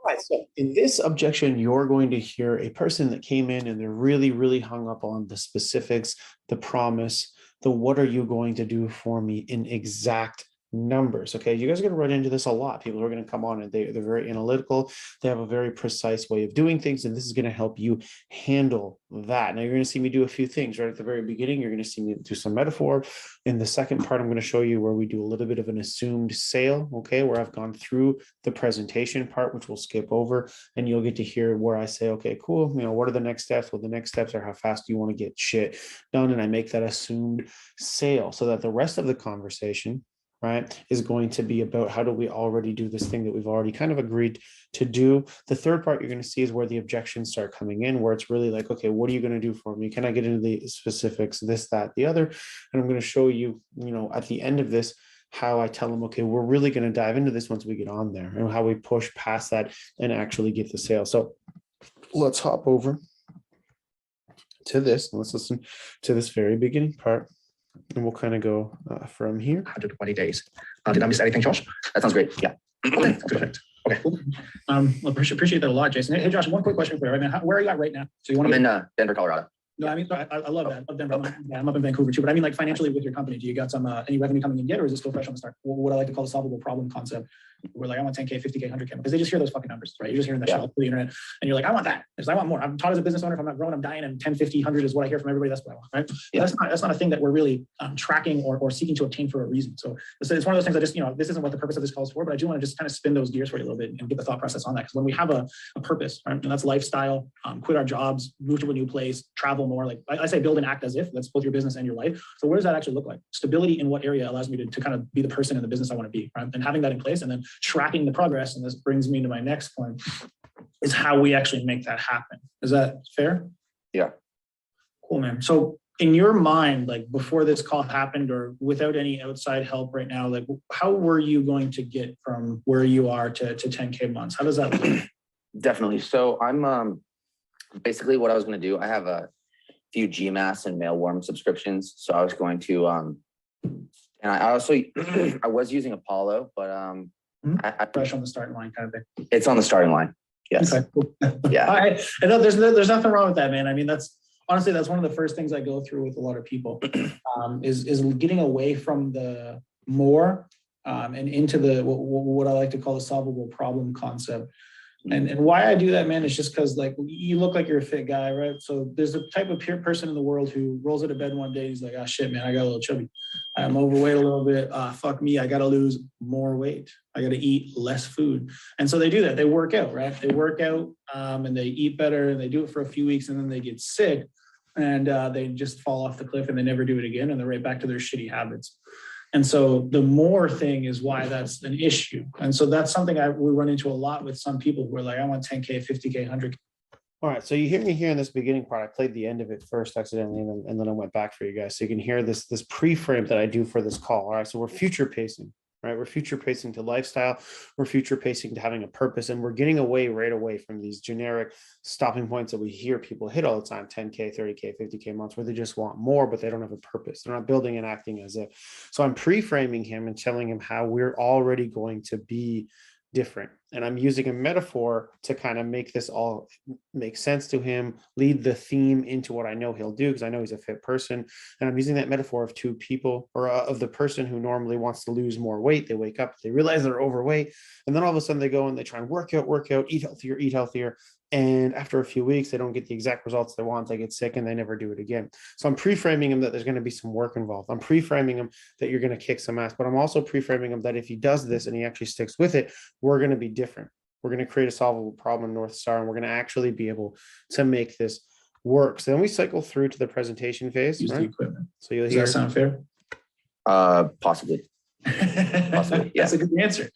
Right, so in this objection, you're going to hear a person that came in and they're really, really hung up on the specifics, the promise, the what are you going to do for me in exact numbers. Okay, you guys are going to run into this a lot. People are going to come on and they're very analytical. They have a very precise way of doing things, and this is going to help you handle that. Now you're going to see me do a few things right at the very beginning. You're going to see me do some metaphor. In the second part, I'm going to show you where we do a little bit of an assumed sale, okay, where I've gone through the presentation part, which we'll skip over, and you'll get to hear where I say, okay, cool, what are the next steps? Well, the next steps are how fast do you want to get shit done, and I make that assumed sale so that the rest of the conversation, right, is going to be about how do we already do this thing that we've already kind of agreed to do. The third part you're going to see is where the objections start coming in, where it's really like, okay, what are you going to do for me? Can I get into the specifics, this, that, the other? And I'm going to show you, at the end of this, how I tell them, okay, we're really going to dive into this once we get on there, and how we push past that and actually get the sale. So let's hop over to this and let's listen to this very beginning part. And we'll kind of go from here. 120 days. Did I miss anything, Josh? That sounds great. Yeah. Okay. Perfect. Okay. Well, appreciate that a lot, Jason. Hey, Josh, one quick question for you. Right now, where are you at right now? So you want? I'm in Denver, Colorado. No, I mean, I love that. I love Denver. I'm up in Vancouver too. But I mean, like financially with your company, do you got some any revenue coming in yet, or is it still fresh on the start? What I like to call a solvable problem concept. We're like, I want 10K, 50K, 100K, because they just hear those fucking numbers, right? You're just hearing that shit all over the internet, and you're like, I want that. I want more. I'm taught as a business owner, if I'm not growing, I'm dying, and 10, 50, 100 is what I hear from everybody. That's what I want, right? Yeah. That's not a thing that we're really tracking or seeking to obtain for a reason. So it's one of those things I just, this isn't what the purpose of this call is for, but I do want to just kind of spin those gears for you a little bit and get the thought process on that. Because when we have a purpose, right, and that's lifestyle, quit our jobs, move to a new place, travel more. Like I say, build and act as if. That's both your business and your life. So where does that actually look like? Stability in what area allows me to kind of be the person in the business I want to be, right? And having that in place and then tracking the progress. And this brings me to my next point, is how we actually make that happen. Is that fair? Yeah. Cool, man. So in your mind, like before this call happened or without any outside help right now, like how were you going to get from where you are to 10K months? How does that look? Definitely. So I'm basically what I was going to do. I have a few GMAS and Mailworm subscriptions. So I was going to, and I also, I was using Apollo, but fresh on the starting line kind of thing. It's on the starting line. Yes. Okay, cool. Yeah. I know there's nothing wrong with that, man. I mean, that's one of the first things I go through with a lot of people is getting away from the more and into the what I like to call a solvable problem concept. And why I do that, man, is just because like you look like you're a fit guy, right? So there's a type of person in the world who rolls out of bed one day, he's like, oh shit, man, I got a little chubby. I'm overweight a little bit. Fuck me, I got to lose more weight. I got to eat less food. And so they do that. They work out, right? They work out and they eat better and they do it for a few weeks and then they get sick and they just fall off the cliff and they never do it again. And they're right back to their shitty habits. And so the more thing is why that's an issue. And so that's something we run into a lot with some people who are like, I want 10K, 50K, 100K. All right. So you hear me here in this beginning part. I played the end of it first accidentally, and then I went back for you guys. So you can hear this pre-frame that I do for this call. All right. So we're future pacing. Right? We're future pacing to lifestyle. We're future pacing to having a purpose. And we're getting right away from these generic stopping points that we hear people hit all the time, 10K, 30K, 50K months, where they just want more, but they don't have a purpose. They're not building and acting as if. So I'm pre-framing him and telling him how we're already going to be different. And I'm using a metaphor to kind of make this all make sense to him, lead the theme into what I know he'll do, because I know he's a fit person. And I'm using that metaphor of two people, or of the person who normally wants to lose more weight. They wake up, they realize they're overweight, and then all of a sudden they go and they try and work out, eat healthier. And after a few weeks, they don't get the exact results they want. They get sick and they never do it again. So I'm pre-framing him that there's going to be some work involved. I'm pre-framing him that you're going to kick some ass, but I'm also pre-framing him that if he does this and he actually sticks with it, we're going to be different. We're going to create a solvable problem in North Star, and we're going to actually be able to make this work. So then we cycle through to the presentation phase. Use right? the equipment. So you'll Does hear. that sound fair? Possibly. Possibly. Yeah. That's a good answer.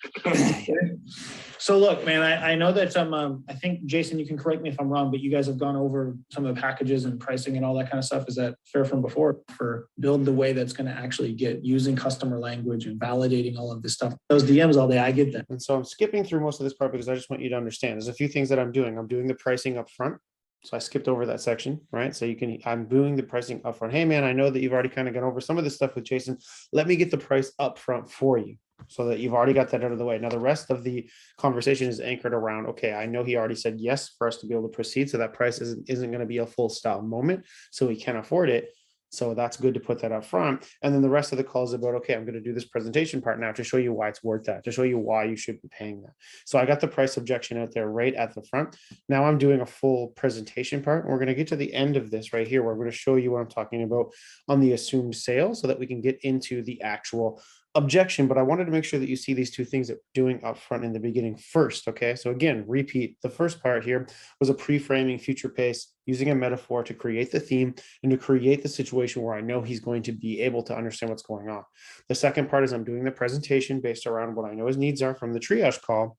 So look, man, I know that I think, Jason, you can correct me if I'm wrong, but you guys have gone over some of the packages and pricing and all that kind of stuff. Is that fair from before for build the way that's going to actually get using customer language and validating all of this stuff? Those DMs all day, I get that. And so I'm skipping through most of this part because I just want you to understand. There's a few things that I'm doing. I'm doing the pricing up front. So I skipped over that section, right? So I'm doing the pricing up front. Hey man, I know that you've already kind of gone over some of this stuff with Jason. Let me get the price up front for you. so that you've already got that out of the way. Now, the rest of the conversation is anchored around, okay, I know he already said yes for us to be able to proceed. So that price isn't going to be a full style moment. So we can afford it. So that's good to put that up front. And then the rest of the call is about, okay, I'm going to do this presentation part now to show you why it's worth that, to show you why you should be paying that. So I got the price objection out there right at the front. Now I'm doing a full presentation part. We're going to get to the end of this right here, where I'm going to show you what I'm talking about on the assumed sale so that we can get into the actual objection. But I wanted to make sure that you see these two things that we're doing up front in the beginning first. Okay. So again, repeat, the first part here was a pre-framing future pace using a metaphor to create the theme and to create the situation where I know he's going to be able to understand what's going on. The second part is I'm doing the presentation based around what I know his needs are from the triage call.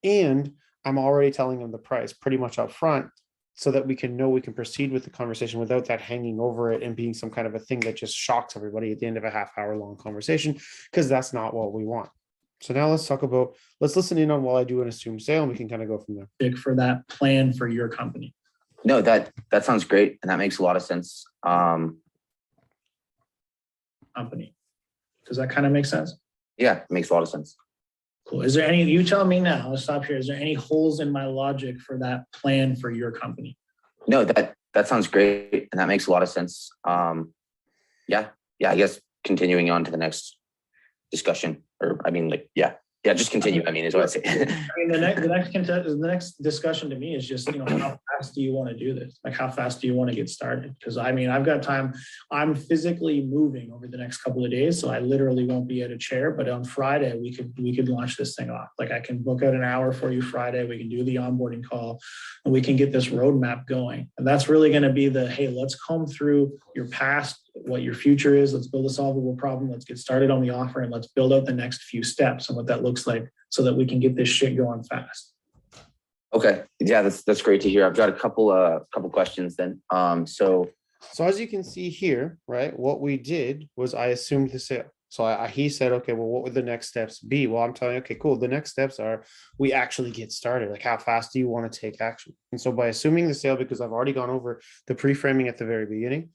And I'm already telling him the price pretty much up front, so that we can know we can proceed with the conversation without that hanging over it and being some kind of a thing that just shocks everybody at the end of a half-hour long conversation, because that's not what we want. So now let's listen in on while I do an assumed sale, and we can kind of go from there. For that plan for your company. No, that sounds great. And that makes a lot of sense. Company. Does that kind of make sense? Yeah, it makes a lot of sense. Cool. Is there any, you tell me now, let's stop here. Is there any holes in my logic for that plan for your company? No, that sounds great. And that makes a lot of sense. Yeah, I guess continuing on to the next discussion, or I mean, like, yeah, just continue. I mean, is what I say. I mean, the next discussion to me is just, how fast do you want to do this? Like, how fast do you want to get started? Because I mean, I've got time. I'm physically moving over the next couple of days, so I literally won't be at a chair. But on Friday, we could launch this thing off. Like, I can book out an hour for you Friday. We can do the onboarding call, and we can get this roadmap going. And that's really going to be hey, let's comb through your past, what your future is. Let's build a solvable problem. Let's get started on the offer, and let's build out the next few steps and what that looks like, so that we can get this shit going fast. Okay. Yeah, that's great to hear. I've got a couple questions then. So as you can see here, right, what we did was I assumed the sale. So he said, okay, well, what would the next steps be? Well, I'm telling you, okay, cool. The next steps are we actually get started. Like, how fast do you want to take action? And so by assuming the sale, because I've already gone over the pre-framing at the very beginning,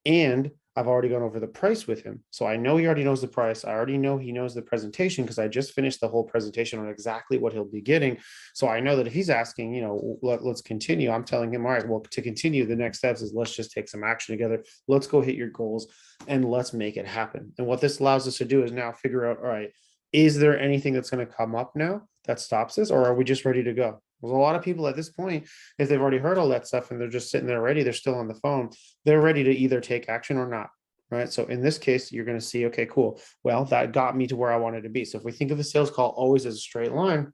and I've already gone over the price with him. So I know he already knows the price. I already know he knows the presentation, because I just finished the whole presentation on exactly what he'll be getting. So I know that if he's asking, let's continue, I'm telling him, all right, well, to continue, the next steps is let's just take some action together. Let's go hit your goals and let's make it happen. And what this allows us to do is now figure out, all right, is there anything that's going to come up now that stops us, or are we just ready to go? There's a lot of people at this point, if they've already heard all that stuff and they're just sitting there ready, they're still on the phone, they're ready to either take action or not, right? So in this case, you're going to see, okay, cool. Well, that got me to where I wanted to be. So if we think of a sales call always as a straight line,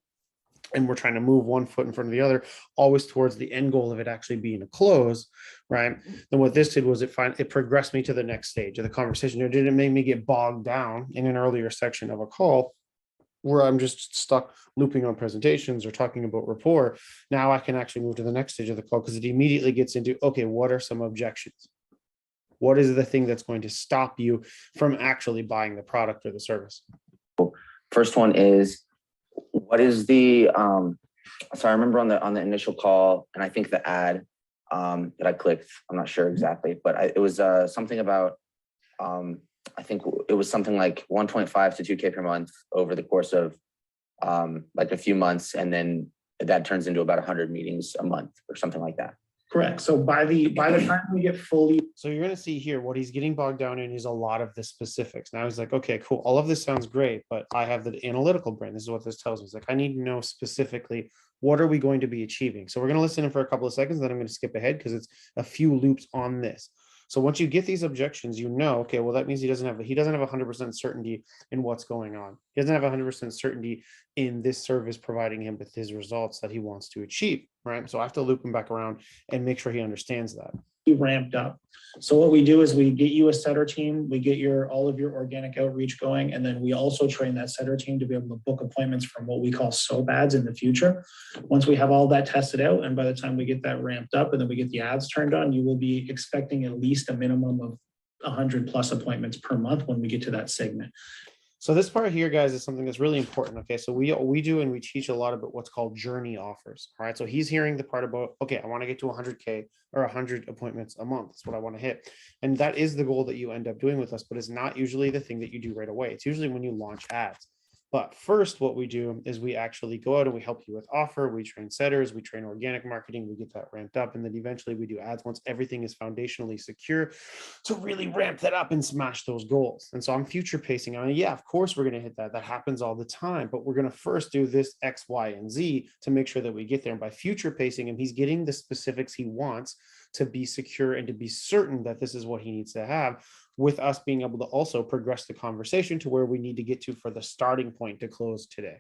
and we're trying to move one foot in front of the other, always towards the end goal of it actually being a close, right? Then what this did was it progressed me to the next stage of the conversation. It didn't make me get bogged down in an earlier section of a call where I'm just stuck looping on presentations or talking about rapport. Now I can actually move to the next stage of the call, because it immediately gets into, okay, what are some objections? What is the thing that's going to stop you from actually buying the product or the service? first one is, what is the, so I remember on the initial call, and I think the ad that I clicked, I'm not sure exactly, but it was something about, I think it was something like 1.5 to 2K per month over the course of like a few months. And then that turns into about 100 meetings a month or something like that. Correct. So by the time we get fully, so you're going to see here what he's getting bogged down in is a lot of the specifics. Now he's like, okay, cool. All of this sounds great, but I have the analytical brain. This is what this tells me. It's like, I need to know specifically, what are we going to be achieving? So we're going to listen in for a couple of seconds, then I'm going to skip ahead because it's a few loops on this. So once you get these objections, you know, okay, well, that means he doesn't have 100% certainty in what's going on. He doesn't have 100% certainty in this service providing him with his results that he wants to achieve, right? So I have to loop him back around and make sure he understands that. ramped up. So what we do is we get you a setter team, we get all of your organic outreach going, and then we also train that setter team to be able to book appointments from what we call SOAP ads in the future. Once we have all that tested out, and by the time we get that ramped up and then we get the ads turned on, you will be expecting at least a minimum of 100 plus appointments per month when we get to that segment. So this part here, guys, is something that's really important. Okay, so we do and we teach a lot about what's called journey offers. All right, so he's hearing the part about, okay, I want to get to 100K or 100 appointments a month. That's what I want to hit, and that is the goal that you end up doing with us. But it's not usually the thing that you do right away. It's usually when you launch ads. But first, what we do is we actually go out and we help you with offer, we train setters, we train organic marketing, we get that ramped up, and then eventually we do ads once everything is foundationally secure to really ramp that up and smash those goals. And so I'm future pacing. I mean, yeah, of course we're going to hit that. That happens all the time, but we're going to first do this X, Y, and Z to make sure that we get there. And by future pacing him, he's getting the specifics he wants to be secure and to be certain that this is what he needs to have, with us being able to also progress the conversation to where we need to get to for the starting point to close today.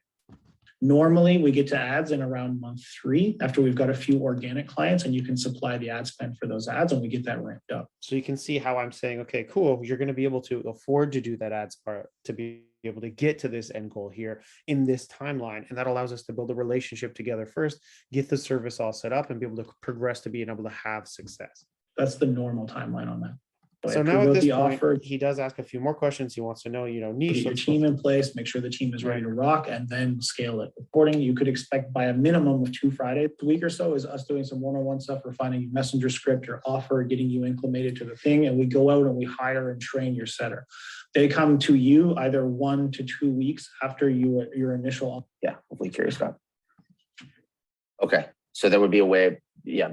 Normally, we get to ads in around month 3 after we've got a few organic clients, and you can supply the ad spend for those ads, and we get that ramped up. So you can see how I'm saying, okay, cool. You're going to be able to afford to do that ads part to be able to get to this end goal here in this timeline. And that allows us to build a relationship together first, get the service all set up, and be able to progress to being able to have success. That's the normal timeline on that. So now at this point, he does ask a few more questions. He wants to know, niche. Get your team in place, make sure the team is ready to rock, and then scale it. According, you could expect by a minimum of 2 Fridays a week or so is us doing some one-on-one stuff, refining messenger script or offer, getting you acclimated to the thing, and we go out and we hire and train your setter. They come to you either 1 to 2 weeks after your initial. Yeah, hopefully curious about. Okay, so there would be a way,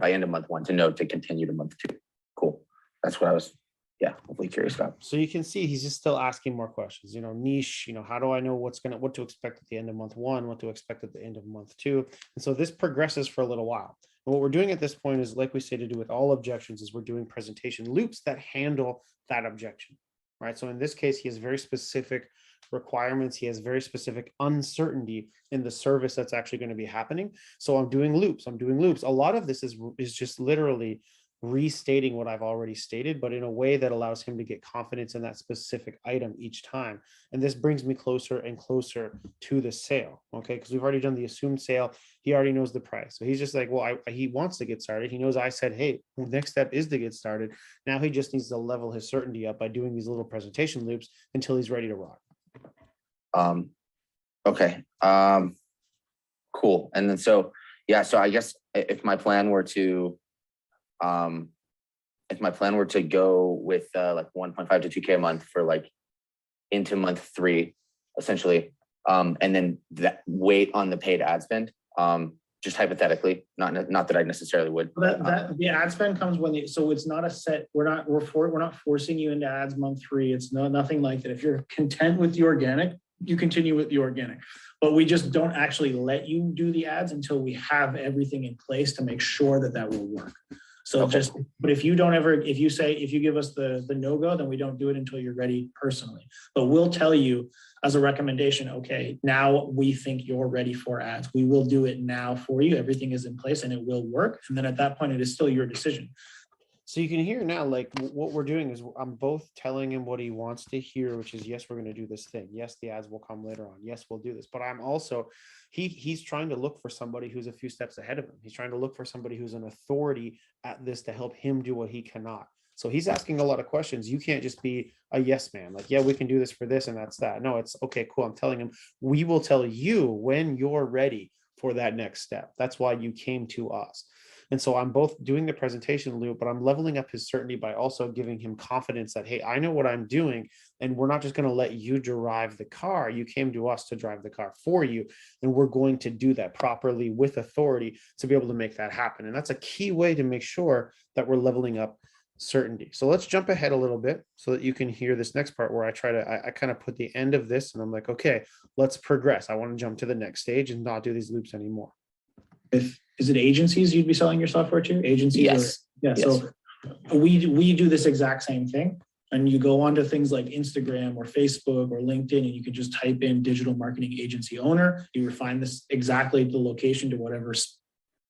by end of month 1 to know to continue to month 2. Cool. That's what I was. Yeah, hopefully curious about. So you can see he's just still asking more questions. Niche, how do I know what to expect at the end of month 1, what to expect at the end of month 2? And so this progresses for a little while. And what we're doing at this point is, like we say to do with all objections, is we're doing presentation loops that handle that objection, right? So in this case, he has very specific requirements. He has very specific uncertainty in the service that's actually going to be happening. So I'm doing loops. A lot of this is just literally restating what I've already stated, but in a way that allows him to get confidence in that specific item each time. And this brings me closer and closer to the sale, okay? Because we've already done the assumed sale. He already knows the price. So he's just like, well, he wants to get started. He knows I said, hey, well, next step is to get started. Now he just needs to level his certainty up by doing these little presentation loops until he's ready to rock. Okay. Cool. And then, so I guess if my plan were to go with like 1.5 to 2K a month for like into month 3, essentially, and then that wait on the paid ad spend, just hypothetically, not that I necessarily would. That the ad spend comes when so it's not a set. We're not forcing you into ads month 3. It's nothing like that. If you're content with the organic, you continue with the organic, but we just don't actually let you do the ads until we have everything in place to make sure that will work. So okay. But if you give us the no-go, then we don't do it until you're ready personally. But we'll tell you as a recommendation, okay, now we think you're ready for ads. We will do it now for you. Everything is in place and it will work. And then at that point, it is still your decision. So you can hear now, like what we're doing is I'm both telling him what he wants to hear, which is, yes, we're going to do this thing. Yes, the ads will come later on. Yes, we'll do this. But I'm also, he's trying to look for somebody who's a few steps ahead of him. He's trying to look for somebody who's an authority at this to help him do what he cannot. So he's asking a lot of questions. You can't just be a yes man. Like, yeah, we can do this for this and that's that. No, it's okay, cool. I'm telling him, we will tell you when you're ready for that next step. That's why you came to us. And so I'm both doing the presentation loop, but I'm leveling up his certainty by also giving him confidence that, hey, I know what I'm doing, and we're not just going to let you drive the car. You came to us to drive the car for you, and we're going to do that properly with authority to be able to make that happen. And that's a key way to make sure that we're leveling up certainty. So let's jump ahead a little bit so that you can hear this next part where I kind of put the end of this and I'm like, okay, let's progress. I want to jump to the next stage and not do these loops anymore. Is it agencies you'd be selling your software to? Agencies? Yes. Yes. So we do this exact same thing. And you go onto things like Instagram or Facebook or LinkedIn, and you can just type in digital marketing agency owner. You refine this exactly the location to whatever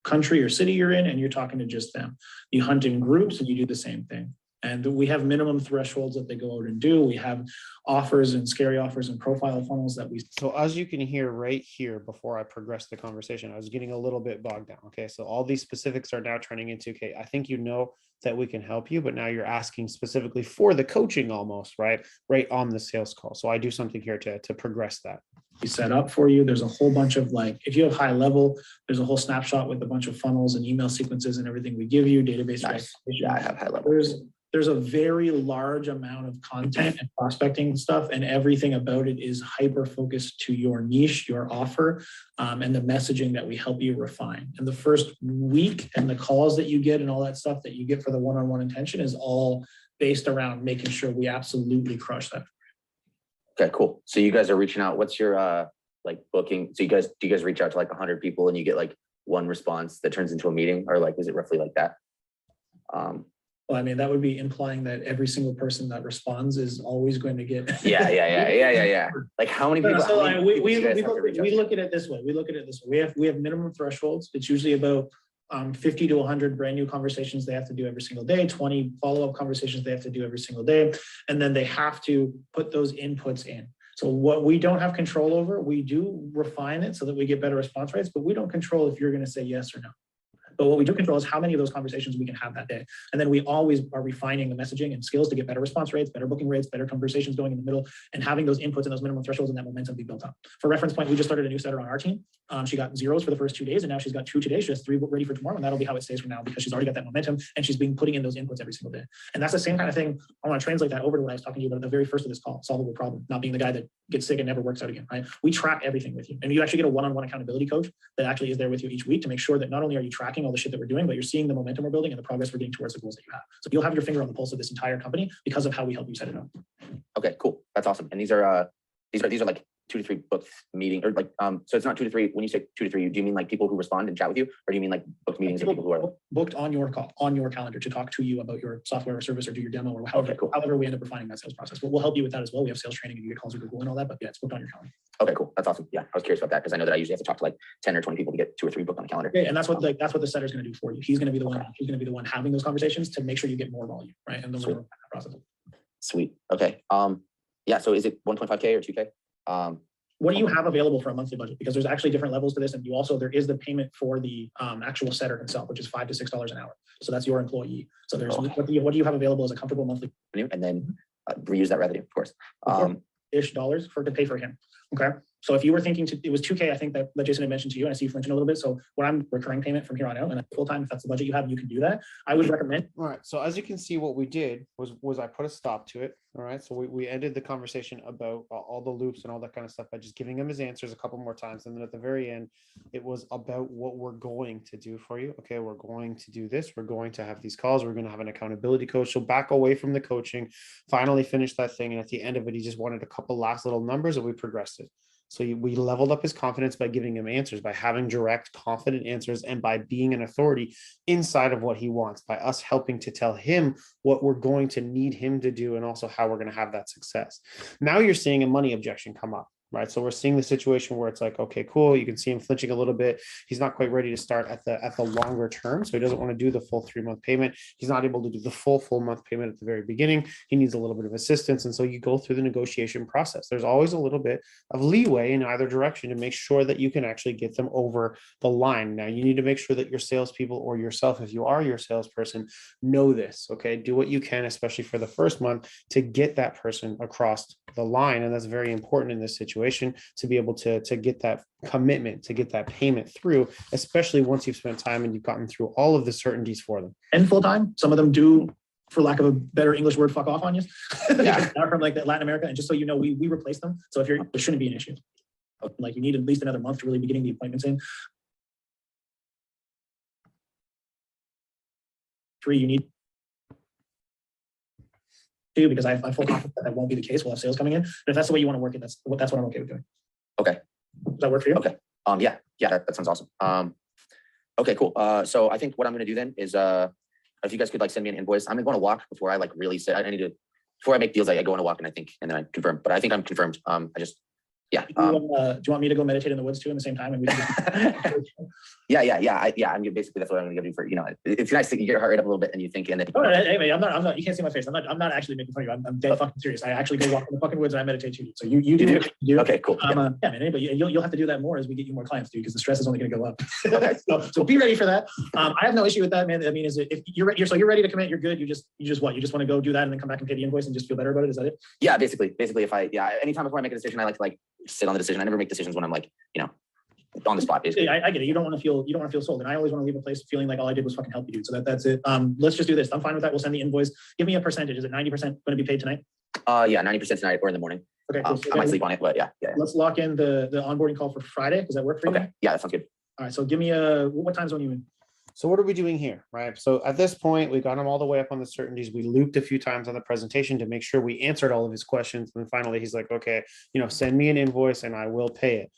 country or city you're in, and you're talking to just them. You hunt in groups and you do the same thing. And we have minimum thresholds that they go out and do. We have offers and scary offers and profile funnels that we. So as you can hear right here, before I progress the conversation, I was getting a little bit bogged down. Okay. So all these specifics are now turning into, okay, I think you know that we can help you, but now you're asking specifically for the coaching almost, right on the sales call. So I do something here to progress that. We set up for you. There's a whole bunch of, like, if you have high level, there's a whole snapshot with a bunch of funnels and email sequences and everything we give you, database. Nice. Yeah, I have high level. there's a very large amount of content and prospecting stuff, and everything about it is hyper focused to your niche, your offer, and the messaging that we help you refine. And the first week and the calls that you get and all that stuff that you get for the one-on-one intention is all based around making sure we absolutely crush that. Okay, cool. So you guys are reaching out. What's your like booking? So do you guys reach out to like 100 people and you get like one response that turns into a meeting, or like is it roughly like that? Well, I mean, that would be implying that every single person that responds is always going to get. Yeah. Like how many people? So we look at it this way. We have minimum thresholds. It's usually about 50 to 100 brand new conversations they have to do every single day, 20 follow-up conversations they have to do every single day. And then they have to put those inputs in. So what we don't have control over, we do refine it so that we get better response rates, but we don't control if you're going to say yes or no. But what we do control is how many of those conversations we can have that day. And then we always are refining the messaging and skills to get better response rates, better booking rates, better conversations going in the middle, and having those inputs and those minimum thresholds and that momentum be built up. For reference point, we just started a new setter on our team. She got zeros for the first 2 days, and now she's got 2 today. She has 3 ready for tomorrow, and that'll be how it stays from now because she's already got that momentum and she's been putting in those inputs every single day. And that's the same kind of thing. I want to translate that over to what I was talking to you about at the very first of this call, solvable problem, not being the guy that gets sick and never works out again, right? We track everything with you. And you actually get a one-on-one accountability coach that actually is there with you each week to make sure that not only are you tracking all the shit that we're doing, but you're seeing the momentum we're building and the progress we're getting towards the goals that you have. So you'll have your finger on the pulse of this entire company because of how we help you set it up. Okay, cool. That's awesome. And these are like 2 to 3 booked meeting, or like so it's not 2 to 3. When you say 2 to 3, do you mean like people who respond and chat with you, or do you mean like booked meetings of people who are booked on your call, on your calendar to talk to you about your software or service or do your demo or however, okay, cool. However we end up refining that sales process. But we'll help you with that as well. We have sales training and you get calls with Google and all that, but yeah, it's booked on your calendar. Okay, cool. That's awesome. Yeah, I was curious about that because I know that I usually have to talk to like 10 or 20 people to get 2 or 3 booked on the calendar. Okay, and that's what the setter is going to do for you. He's going to be the one. He's going to be the one having those conversations to make sure you get more volume, right? And the process. Sweet. Okay. Yeah. So is it 1.5K or 2K? What do you have available for a monthly budget? Because there's actually different levels to this, and there is the payment for the actual setter himself, which is $5 to $6 an hour. So that's your employee. So there's what do you have available as a comfortable monthly revenue, and then reuse that revenue, of course. Ish dollars to pay for him. Okay. So if you were thinking it was 2K, I think that Jason had mentioned to you, and I see you flinching a little bit. So what I'm recurring payment from here on out, and full time, if that's the budget you have, you can do that. I would recommend. All right. So as you can see, what we did was I put a stop to it. All right. So we ended the conversation about all the loops and all that kind of stuff by just giving him his answers a couple more times. And then at the very end, it was about what we're going to do for you. Okay. We're going to do this. We're going to have these calls. We're going to have an accountability coach. So back away from the coaching, finally finish that thing. And at the end of it, he just wanted a couple last little numbers and we progressed it. So we leveled up his confidence by giving him answers, by having direct, confident answers, and by being an authority inside of what he wants, by us helping to tell him what we're going to need him to do and also how we're going to have that success. Now you're seeing a money objection come up. Right. So we're seeing the situation where it's like, okay, cool. You can see him flinching a little bit. He's not quite ready to start at the longer term. So he doesn't want to do the full 3-month payment. He's not able to do the full month payment at the very beginning. He needs a little bit of assistance. And so you go through the negotiation process. There's always a little bit of leeway in either direction to make sure that you can actually get them over the line. Now you need to make sure that your salespeople or yourself, if you are your salesperson, know this. Okay. Do what you can, especially for the first month, to get that person across the line. And that's very important in this situation, to be able to get that commitment, to get that payment through, especially once you've spent time and you've gotten through all of the certainties for them. And full time, some of them do, for lack of a better English word, fuck off on you. Yeah. They're from like Latin America, and just so you know, we replace them. So if there shouldn't be an issue. Like you need at least another month to really be getting the appointments in. 3, you need 2, because I have full confidence that won't be the case. We'll have sales coming in. But if that's the way you want to work it, that's what I'm okay with doing. Okay. Does that work for you? Okay. Yeah, that sounds awesome. Okay, cool. So I think what I'm going to do then is, if you guys could like send me an invoice, I'm going to go on a walk before I like really say, I need to, before I make deals, I go on a walk and then I confirm, but I think I'm confirmed. Yeah. Do you want me to go meditate in the woods too in the same time? And we can Yeah. I'm basically, that's what I'm going to do for, it's nice to get your heart rate up a little bit and you think, and then. Oh, anyway, I'm not, you can't see my face. I'm not actually making fun of you. I'm dead fucking serious. I actually go walk in the fucking woods and I meditate too. So you do what you do. Okay, cool. Man, anybody, you'll have to do that more as we get you more clients, dude, because the stress is only going to go up. So be ready for that. I have no issue with that, man. I mean, if you're ready to commit, you're good. You just want to go do that and then come back and pay the invoice and just feel better about it. Is that it? Yeah, basically if anytime before I make a decision, I like to sit on the decision. I never make decisions when I'm like, on the spot, basically. I get it. You don't want to feel sold. And I always want to leave a place feeling like all I did was fucking help you, dude. So that's it. Let's just do this. I'm fine with that. We'll send the invoice. Give me a percentage. Is it 90% going to be paid tonight? Yeah, 90% tonight or in the morning. Okay, cool. So I might sleep on it, but yeah. Let's lock in the onboarding call for Friday. Does that work for you? Okay, yeah, that sounds good. All right. So give me what time zone are you in? So what are we doing here, right? So at this point, we got him all the way up on the certainties. We looped a few times on the presentation to make sure we answered all of his questions. And then finally, he's like, okay, send me an invoice and I will pay it.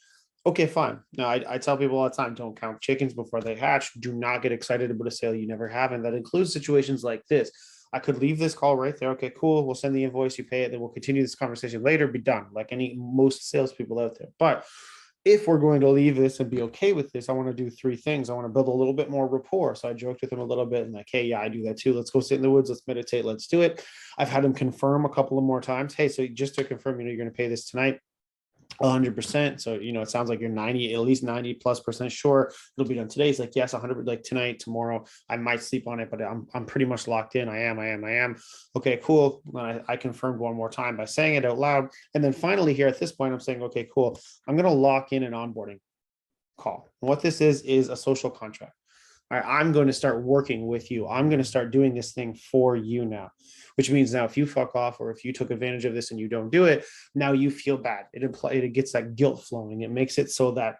Okay, fine. Now, I tell people all the time, don't count chickens before they hatch. Do not get excited about a sale you never have. And that includes situations like this. I could leave this call right there. Okay, cool. We'll send the invoice, you pay it, then we'll continue this conversation later, be done, like most salespeople out there. But if we're going to leave this and be okay with this, I want to do three things. I want to build a little bit more rapport. So I joked with him a little bit and like, hey, yeah, I do that too. Let's go sit in the woods. Let's meditate. Let's do it. I've had him confirm a couple of more times. Hey, so just to confirm, you're going to pay this tonight. 100%. So, it sounds like you're at least 90+% sure it'll be done today. He's like, yes, 100, like tonight, tomorrow. I might sleep on it, but I'm pretty much locked in. I am. Okay, cool. I confirmed one more time by saying it out loud. And then finally here at this point, I'm saying, okay, cool. I'm going to lock in an onboarding call. And what this is a social contract. All right, I'm going to start working with you. I'm going to start doing this thing for you now, which means now if you fuck off or if you took advantage of this and you don't do it, now you feel bad. It gets that guilt flowing. It makes it so that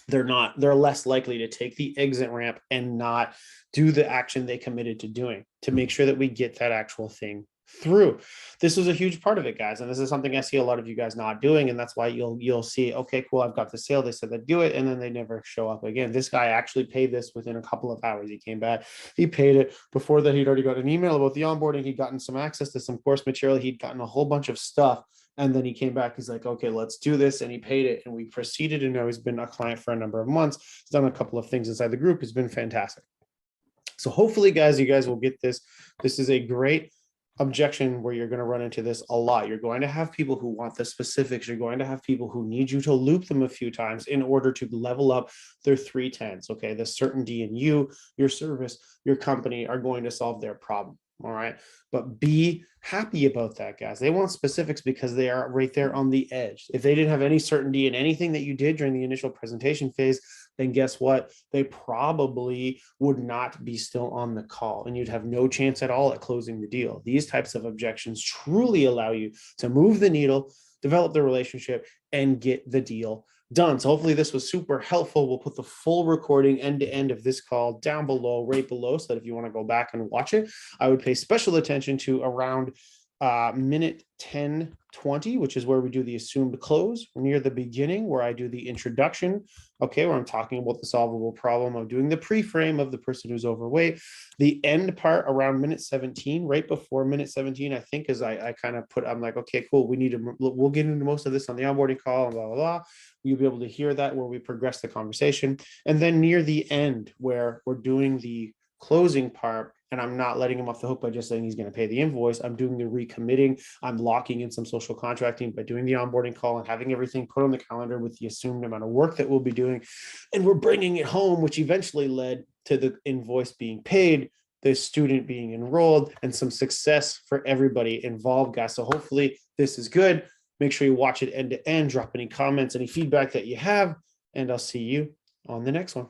they're less likely to take the exit ramp and not do the action they committed to doing to make sure that we get that actual thing through. This was a huge part of it, guys. And this is something I see a lot of you guys not doing. And that's why you'll see, okay, cool, I've got the sale. They said they'd do it. And then they never show up again. This guy actually paid this within a couple of hours. He came back, he paid it. Before that, he'd already got an email about the onboarding. He'd gotten some access to some course material. He'd gotten a whole bunch of stuff. And then he came back, he's like, okay, let's do this. And he paid it. And we proceeded. And now he's been a client for a number of months. He's done a couple of things inside the group. It's been fantastic. So hopefully, guys, you guys will get this. This is a great objection where you're going to run into this a lot. You're going to have people who want the specifics. You're going to have people who need you to loop them a few times in order to level up their 310s. Okay, the certainty in you, your service, your company are going to solve their problem. All right, but be happy about that, guys. They want specifics because they are right there on the edge. If they didn't have any certainty in anything that you did during the initial presentation phase, then guess what? They probably would not be still on the call and you'd have no chance at all at closing the deal. These types of objections truly allow you to move the needle, develop the relationship, and get the deal done. So hopefully this was super helpful. We'll put the full recording end to end of this call down below, right below, so that if you want to go back and watch it, I would pay special attention to around minute 10:20, which is where we do the assumed close, near the beginning where I do the introduction, okay, where I'm talking about the solvable problem. I'm doing the pre-frame of the person who's overweight. The end part around minute 17, right before minute 17, I think, is I kind of I'm like, okay, cool, we'll get into most of this on the onboarding call and blah, blah, blah. You'll be able to hear that where we progress the conversation. And then near the end where we're doing the closing part, and I'm not letting him off the hook by just saying he's going to pay the invoice. I'm doing the recommitting. I'm locking in some social contracting by doing the onboarding call and having everything put on the calendar with the assumed amount of work that we'll be doing. And we're bringing it home, which eventually led to the invoice being paid, the student being enrolled, and some success for everybody involved, guys. So hopefully this is good. Make sure you watch it end to end, drop any comments, any feedback that you have, and I'll see you on the next one.